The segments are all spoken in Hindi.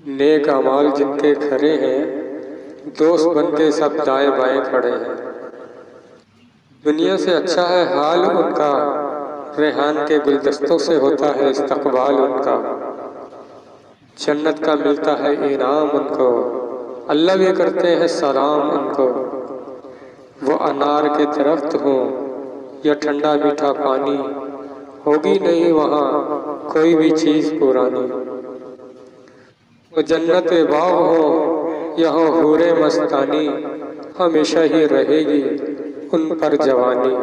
नेक अमाल जिनके खरे हैं, दोस्त बनके सब दाएं बाएं खड़े हैं। दुनिया से अच्छा है हाल उनका, रेहान के गुलदस्तों से होता है इस्तकबाल उनका। जन्नत का मिलता है इनाम उनको, अल्लाह भी करते हैं सलाम उनको। वो अनार के दरख्त हों या ठंडा मीठा पानी, होगी नहीं वहाँ कोई भी चीज़ पुरानी। वो जन्नत बाग हो यहाँ हूरे मस्तानी, हमेशा ही रहेगी उन पर जवानी।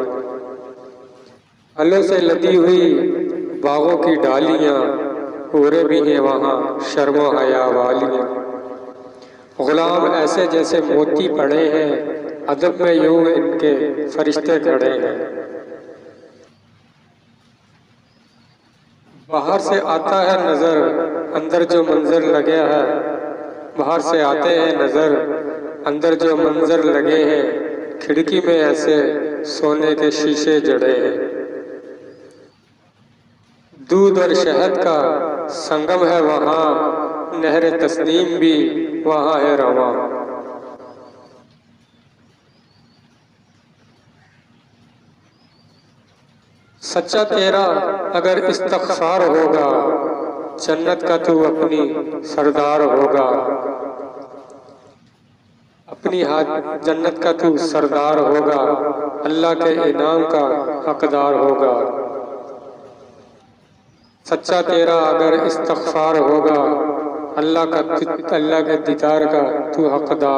फलों से लदी हुई बागों की डालियाँ, पूरे भी हैं वहाँ शर्मो हया वालियाँ। गुलाम ऐसे जैसे मोती पड़े हैं, अदब में यूं इनके फरिश्ते खड़े हैं। बाहर से आता है नजर, अंदर जो मंजर लगे है। बाहर से आते हैं नजर, अंदर जो मंजर लगे हैं। खिड़की में ऐसे सोने के शीशे जड़े हैं। दूध और शहद का संगम है वहाँ, नहर तस्नीम भी वहाँ है रवां। सच्चा तेरा अगर इस्तग़फ़ार होगा, जन्नत का तू अपनी सरदार होगा। अपनी हाथ जन्नत का तू सरदार होगा, अल्लाह के इनाम का हकदार होगा। सच्चा तेरा अगर इस्तग़फ़ार होगा, अल्लाह के दीदार का तू हकदार